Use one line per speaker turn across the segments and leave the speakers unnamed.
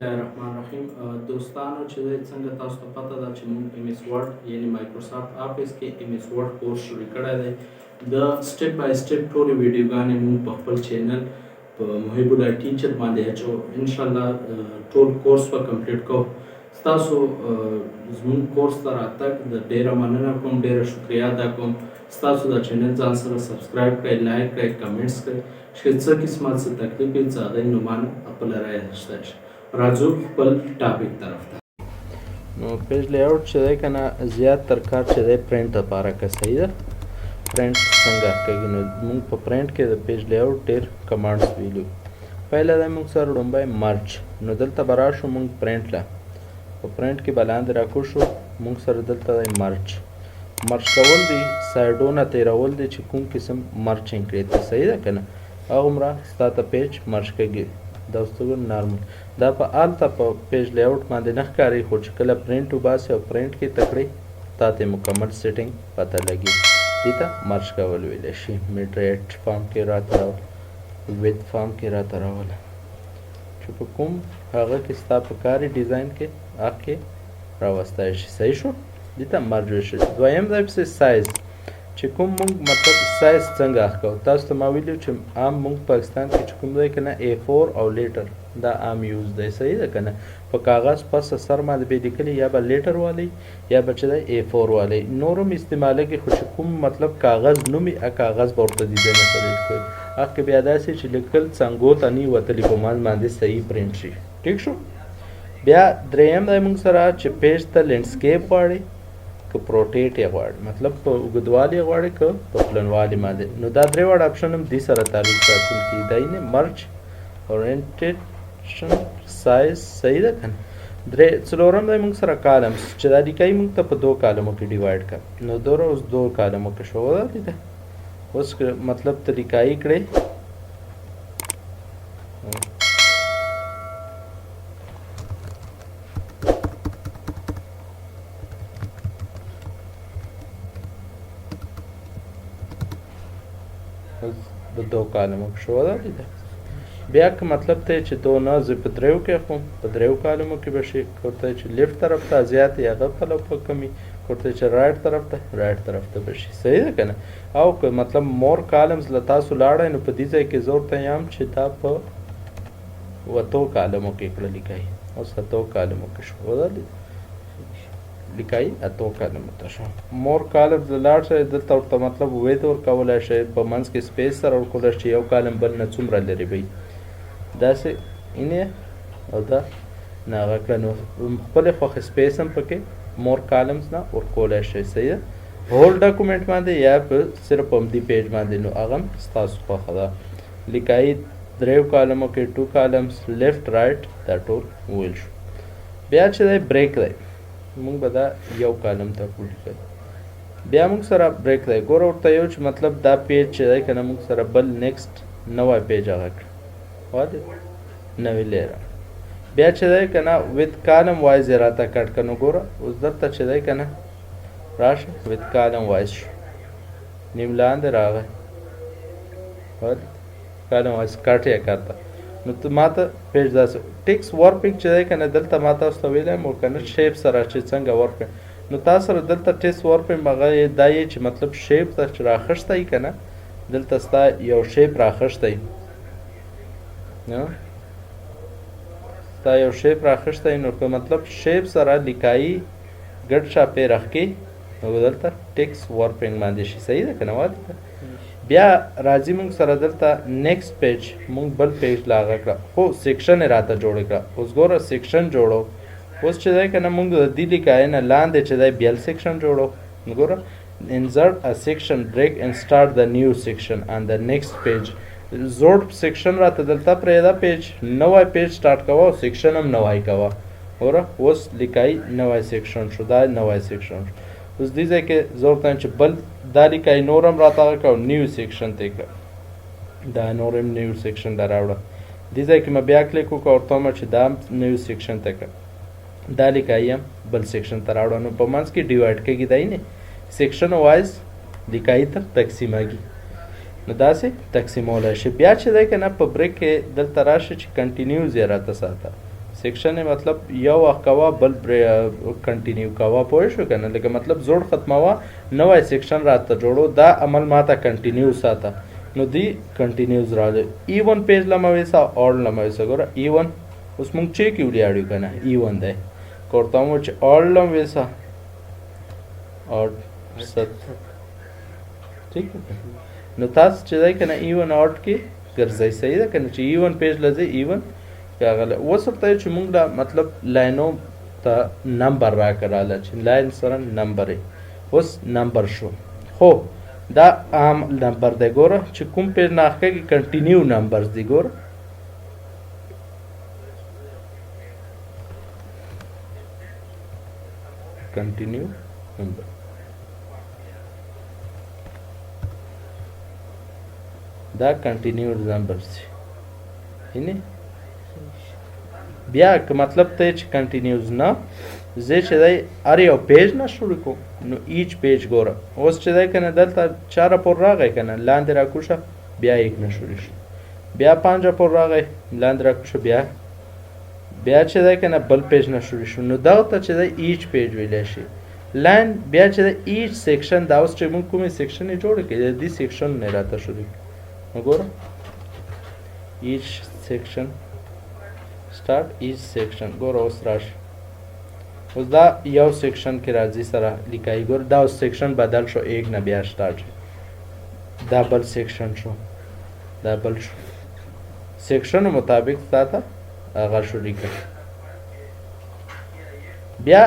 الرحمن دوستانو چې څنګه تاسو ته پته ده چې موږ ام اس ورډ یعنی مایکروسافټ آفیس کې ام اس ورډ کورس شروع کړی دی د سټپ بای سټپ ټولې ویډیوګانې موږ په خپل چینل په محب الله ټیچر باندې اچو انشاءالله ټول کورس به کمپلیټ کوو ستاسو زموږ کورس ته راتګ د ډیره مننه کوم ډیره شکریا ادا کوم ستاسو د چینل ځان سره سبسکرایب کړئ لایک کړئ کمنټس کړئ چې څه قسمه څه تکلیف وي څه هغې نومانه خپله رایه اخیستی شي راځو خپل ټاپک طرف ته نو پیج لیاوټ چې دی که نه زیات تر کار چې دی پرنټ دپاره که صحیح ده پرنټ څنګه کېږي نو موږ په پرنټ کې د پیج لیاوټ ډېر کمانډس ویلو پهله دی موږ سره لومبی مرچ نو دلته به راشو موږ پرنټ له په پرنټ کې به لاندې راکوز شو موږ سره دلته دی مرچ کول دی سایډونه تیرول دی چې کوم قسم مرچینګ کړی ته صحیح ده که نه هغومره ستا ته پیج مرچ کېږي دا اوس ته نارمل دا په هلته په پیج لیاوټ باندې نه ښکاري خو چې کله پرنټ وباسي او پرنټ کې تکړی تا ته مکمل سیټینګ پته لګي دې ته مرچ کول ویلی شي میډ ریټ فارم کې راته راول وید فارم کې راته راول چې په کوم هغه کې ستا په کاري ډیزاین کې هغه کې راوستی شي صحیح شو دې ته مرج ویل شي دویم ځای پسې سایز چې کوم مونږ مطلب سایز څنګه اخکو تاسو ته ما ویلي چې عام مونږ پاکستان کې چې کوم دی که نه A4 او لیټر دا عام یوز دی صحیح ده که نه په کاغذ پس سر باندې به لیکلي یا به لیټر والی یا به چې دی A4 والی نور هم استعمالېږي خو چې کوم مطلب کاغذ نوم وي هغه کاغذ به ورته ډیزاین سره لیکل هغه کې بیا داسې چې لیکل څنګو ته نه وتلي په منځ باندې صحیح پرنټ شي ټیک شو بیا دریم دی مونږ سره چې پیج ته لینډسکیپ غواړي که پروټیټ یې غواړي مطلب په اوږدوالي یې غواړي که په پلنوالي باندې نو دا درې واړه اپشن هم دې سره تعلق ساتونکي دی نه مرچ اورینټیشن سایز صحیح ده که نه څلورم دی موږ سره کالمس چې دا لیکایي موږ ته په دو کالمو کې ډیوایډ کړه نو دوره اوس دو کالمو کې شو ده لیده اوس مطلب ته لیکایي کړې د دو کالمو کې شو ده لیده بیا که مطلب ته چې دو نه زه په دریو کې اخلم په دریو کالمو کې به شي که ورته چې لیفټ طرف ته زیات یې هغه پلو په کمي که ورته چې رایټ طرف ته به شي صحیح ده که نه او که مطلب مور کالمز له تاسو لاړی نو په دې ځای کې زه ورته یم چې دا په اتو کالمو کې کړه لیکایي اوس اتو کالمو کې شو ده لیکایي اتو کالمو ته شو مور کالمز له لاړ شئ دلته ورته مطلب وید ورکولی شئ په منځ کې سپیس سره ورکولی شئ یو کالم بل نه څومره لرې به داسې اینې او دا نه هغه کړه نو خپلې خوښې سپیس هم پکې مور کالمز نه ورکولی شئ صحیح ده هول ډاکومنټ باندې یا په صرف همدې پیج باندې نو هغه هم ستاسو خوښه ده لیکایي دریو کالمو کې ټو کالمز لیفټ رایټ دا ټول وویل شو بیا چې دی بریک دی موږ به دا یو کالم ته ولیکئ بیا موږ سره بریک دی ګوره ورته یو چې مطلب دا پیج چې دی که نه موږ سره بل نیکسټ نوی پیج هغه کړه واضح نوی لیره بیا چې دی که نه وید کالم وایز یې راته کټ کړه نو ګوره اوس دلته چې دی که نه راشه وید کالم وایز شو نیم لاندې راغی واضح کالم وایز کټ یې کړه نو ته ما ته پیج داسې ټیکس ورپینګ چې دی که نه دلته ما تاسو ته ویلی یم او که نه شیپ سره چې څنګه ورپینګ نو تا سره دلته ټیکس ورپینګ هغه دا یې چې مطلب شیپ ته چې راخښتی که نه دلته ستا یو شیپ راخښتی ستا یو شیپ راخښتی نو که مطلب شیپ سره لیکایي ګډ شاپې راښکې نو دلته ټیکس ورپینګ باندې شي صحیح ده که نه واضح بیا راځي موږ سره دلته نیکسټ پیج موږ بل پیج لا هغه کړه خو سیکشن یې راته جوړې کړه اوس ګوره سیکشن جوړو اوس چې دی که نه موږ د دې لیکایي نه لاندې چې دی بل سیکشن جوړو ګوره insert a section break and start the new section on the next page زوړ سیکشن راته دلته پرېږده پیج نوی پیج سټارټ کوه او سیکشن هم نوی کوه ګوره اوس لیکایي نوی سیکشن شو دا نوی سیکشن شو اوس دې ځای کې زه ورته چې بل دا لیکایي نور هم راته هغه کړه نیو سیکشن ته یې کړه دا نور هم نیو سیکشن ته راوړه دې ځای کې مې بیا کلیک وکړه ورته ومه چې دا نیو سیکشن ته کړه دا لیکایي هم بل سیکشن ته راوړه نو په منځ کې ډیوایډ کېږي دی نه سیکشن وایز لیکایي ته تقسیمېږي نو داسې تقسیمولی شي بیا چې دی که نه په بریک کې دلته راشي چې کنټینیوز یې راته ساته سیکشن مطلب یو وخت کوه بل کنټینیو کوه پوه شو کنه لکه مطلب زوړ ختموه نوی سیکشن راته جوړو دا عمل ماته کنټینیو ساته نو دی کنټینیوز راځي ایون پیج لمه ویسا اور لمه ویسا ګوره ایون اوس مونږ چیک ویډیو کنه ایون دی کوړته مو چې اور لم ویسا اور ست ٹھیک نو تاسو چې دی کنه ایون آؤٹ کې ګرځي صحیح ده کنه چې ایون پیج لځي ایون راغله اوس ورته چې مونږ دا مطلب لاینو ته نمبر راکړاله چې لاین سره نمبر اوس نمبر شو خو دا عام نمبر دی ګوره چې کوم پیج نه اخکې کنټینیو نمبرز دی ګوره کنټینیو نمبر دا کنټینیو نمبرز دی اینه بیا که مطلب ته چې کنټینیوز نه زه چې دی هر یو پیج نه شروع کوم نو ایچ پیج ګوره اوس چې دی کنه دلته 4 پور راغی کنه لاندې راکوشه بیا یک نه شروع شي بیا 5 پور راغی لاندې راکوشه بیا چې دی کنه بل پیج نه شروع شو نو دا ته چې دی ایچ پیج ویلی شي لاین بیا چې دی ایچ سیکشن دا اوس چې موږ کومې سیکشن یې جوړه کړي د دې سیکشن نه راته شروع نو ګوره ایچ سیکشن start each section ګوره اوس راشي اوس دا یو سیکشن کې راځي سره لیکای ګوره دا اوس سیکشن بدل شو ایک نه بیا سٹارټ دا بل سیکشن شو دا بل شو سیکشن مطابق تا هغه شروع کړ بیا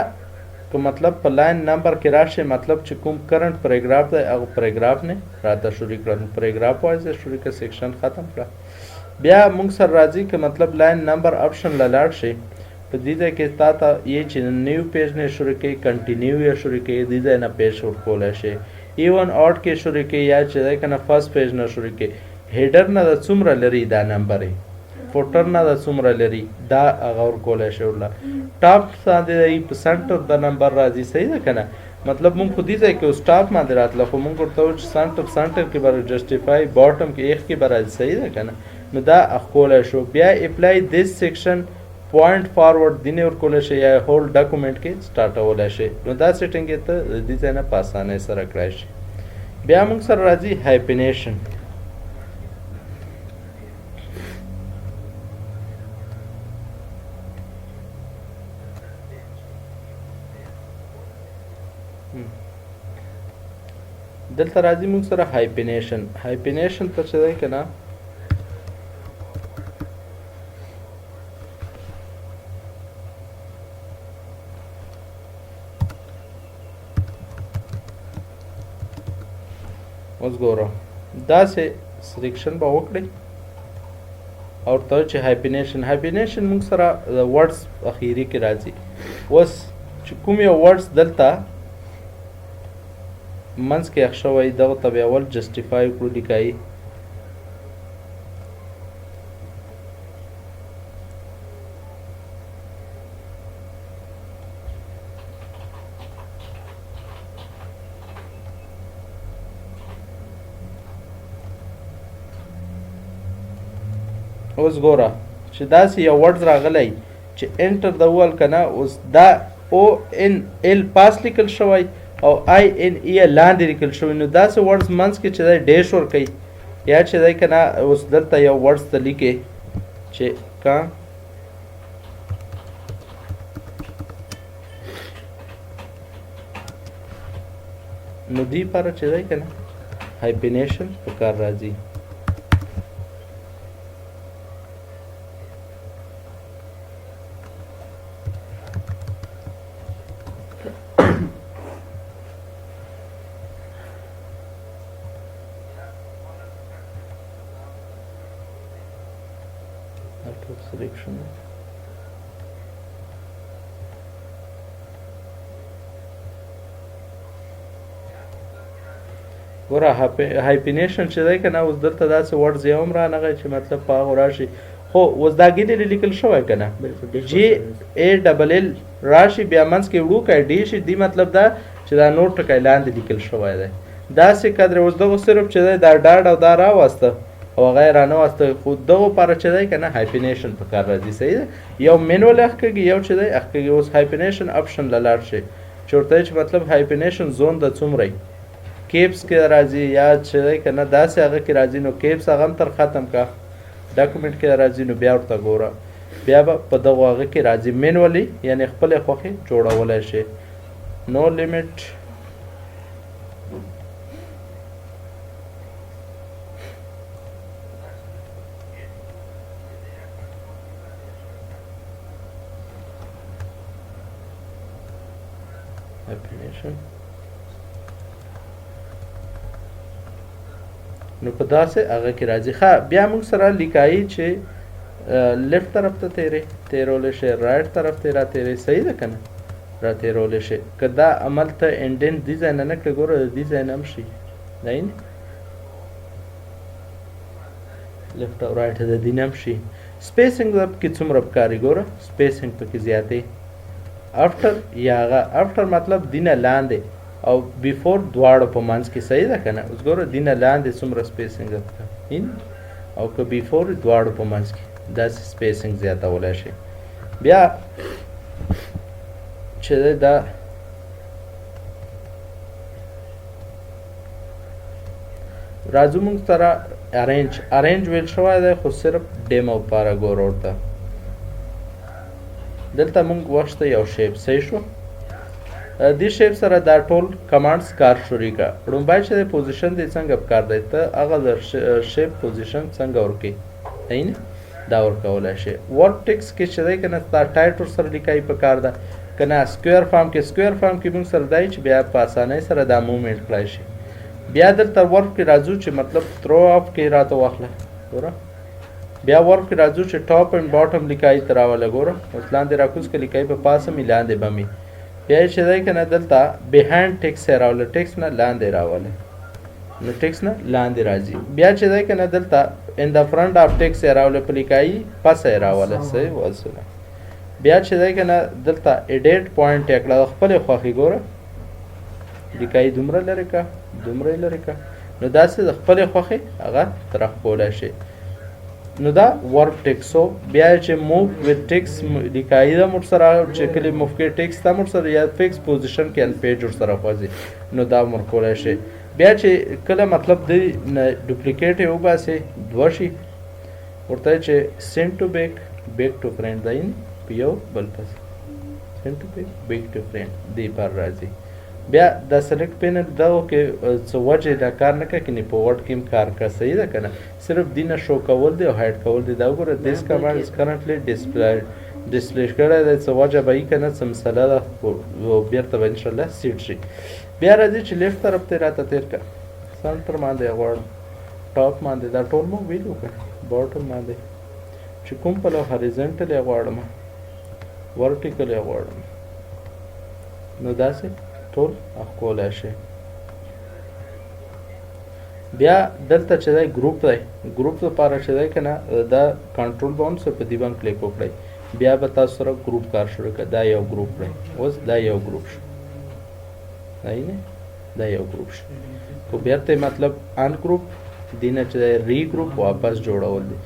که مطلب په لاین نمبر کې راشي مطلب چې کوم کرنٹ پیراګراف دی هغه پیراګراف نه راته شروع کړ پیراګراف وایي شروع کړ سیکشن ختم کړ بیا مونږ سره راځي که مطلب لاین نمبر آپشن لاړ شي په دې ځای کې تا ته یې چې نیو پیج نه شروع کوي کنټینیو یې شروع کوي دې ځای نه پیج ورکولی شي ایون آؤٹ کې شروع کوي یا چې دی که نه فرست پیج نه شروع کوي هیډر نه د څومره لري دا نمبر یې فوټر نه د څومره لري دا هغه ورکولی شي ورله ټاپ باندې په سنټر د نمبر راځي صحیح ده که نه مطلب مونږ خو دې ځای کې اوس ټاپ باندې راتله خو مونږ ورته وایو چې سنټر کې به جسټیفای باټم کې ایخ کې به راځي صحیح ده که نه نو دا اخکولی شو بیا اپلای دیس سیکشن پوینټ فارورډ دینې ورکولی شي یا هول ډاکومنټ کې سټارټولی شي نو دا سیټینګ یې ته د دې ځای نه په اسانۍ سره کړی شي بیا موږ سره راځي هایپینیشن دلته راځي موږ سره هایپینیشن ته چې دی که نه اوس ګوره داسې سلیکشن به وکړئ او ته چې هایپینیشن موږ سره د ورډس اخیري کې راځي اوس چې کوم یو ورډس دلته منځ کې اخ شوی دغه ته بیا اول جسټیفای کړو لیکایي اوس ګوره چې داسې یو ورډز راغلی چې انټر د وول که نه اوس دا او ان ال پاس لیکل شوی او آی ان ای لاندې لیکل شوی نو داسې ورډز منځ کې چې دی ډیش ورکوي یا چې دی که نه اوس دلته یو ورډز ته لیکې چې کام نو دې لپاره چې دی که نه هایپینیشن په کار راځي selection ګوره هایپینیشن چې دی که نه اوس دلته داسې ورډز یو هم رانغی چې مطلب په هغو راشي خو اوس دا ګیلې لیکل شوی که نه جی ای ډبل ال راشي بیا منځ کې وړوکی ډي شي دې مطلب دا چې دا نور ټکی لاندې لیکل شوی دی داسې قدر اوس دغه صرف چې دی دا ډاډ او دا راوسته او هغه یې رانه واسطه خو دغو لپاره چې دی که نه هایفینیشن په کار راځي صحیح ده یو مینول اخ کېږي یو چې دی اخ کېږي اوس هایفینیشن اپشن له لاړ شي چې ورته چې مطلب هایفینیشن زون د څومره کیپس کې راځي یا چې دی که نه داسې هغه کې راځي نو کیپس هغه هم تر ختم کا ډاکومنټ کې راځي نو بیا ورته ګوره بیا به په دغو هغه کې راځي مینولی یعنې خپلې خوښې جوړولی شي نو لیمټ نو په داسې هغه کې راځي ښه بیا موږ سره لیکایي چې لیفت طرف ته تیرولی شي رایټ طرف ته را تیری صحیح ده که نه را تیرولی شي که دا عمل ته انډین دې ځای نه نه کړې ګوره د دې ځای نه هم شي دی نه لیفت او رایټ د دې نه هم شي سپیسنګ کې څومره پکاري ګوره سپیسنګ پکې زیاتې افټر یا هغه افټر مطلب دینه لاندې او بیفور دواړو په منځ کې صحیح ده که نه اوس ګوره دینه لاندې څومره سپیسنګ ان او که بیفور دواړو په منځ کې داسې سپیسنګ زیاتولی شي بیا چې دی دا راځو موږ سره ارینج ویل شوی دی خو صرف ډیمو لپاره ګوره ورته دلته موږ وخته یو شیپ صحیح شو دې شیپ سره دا ټول کمانډز کار شروع کړه لومبی چې د پوزیشن دی څنګه پکار دی ته هغه د شیپ پوزیشن څنګه ورکوي صحیح نه دا ورکولی شي ورډ ټیکس کې چې دی که نه دا ټایټ ورسره لیکایي پکار ده که نه سکویر فارم کې موږ سره دی چې بیا په اسانۍ سره دا موومنټ کړی شي بیا دلته ورک کې راځو چې مطلب تھرو اف کې راته واخله ګوره بیا ورک کې راځو چې ټاپ اینډ باټم لیکایي ته راوله ګوره اوس لاندې راکوز که لیکایي په پاسه مې لاندې به مې بیا چې دی که نه دلته بیهایند ټیکس یې راوله ټیکس نه لاندې راوله نو ټیکس نه لاندې راځي بیا چې دی که نه دلته ان د فرنٹ آف ټیکس یې راوله په لیکایي پسه یې راوله صحیح وصله بیا چې دی که نه دلته ایډیټ پوینټ یې کړه د خپلې خوښې ګوره لیکایي دومره لرې که دومره یې لرې که نو داسې د خپلې خوښې هغه ترخکولی شي نو دا ورک ټیکسو بیا چې موو ویت ټیکس لیکایي ده موږ سره چې کله موو کې ټیکس ته موږ سره یا فکس پوزیشن کې ان پیج ورسره خوځي نو دا ورکولی شي بیا چې کله مطلب د ډوپلیکیټ یې وباسي دوه شي ورته چې سینډ ټو بیک ټو فرینډ دی په یو بل پسې سینډ ټو بیک ټو فرینډ دې پر راځي بیا د سلیکټ پینل دغو کې څه وجې دا کار نه کوي کنې په ورډ کې هم کار کوي صحیح ده که نه صرف دې نه شو کول دی او هایډ کول دی دا وګوره دیس کمانډ از کرنټلی ډسپلی کړی دی څه وجه به یي که نه څه مسله ده بیرته به انشاءالله سیټ شي بیا راځي چې لیفټ طرف ته راته تېر کړه سنټر باندې یې غواړم ټاپ باندې دا ټول مو ویلو که باټم باندې چې کوم پلو هریزنټل یې غواړم ورټیکل یې غواړم نو داسې ټول اخکولی شي بیا دلته چې دی ګروپ لپاره چې دی که نه دا کنټرول به هم څه په دې باندې کلیک وکړئ بیا به تاسو سره ګروپ کار شروع کړه دا یو ګروپ کړئ اوس دا یو ګروپ شو دا یو ګروپ شو خو بیرته مطلب ان ګروپ دې نه چې دی ری ګروپ واپس جوړول دی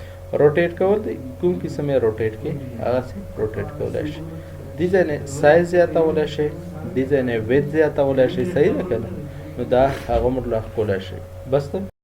روټیټ کول دی کوم قسم یې روټیټ کې هغسې روټیټ کولی شي دې ځای نه سایز زیاتولی شي دې ځای نه ویت زیاتولی شي صحیح ده که نه نو دا هغه موږ لا ښکلی شي بس ته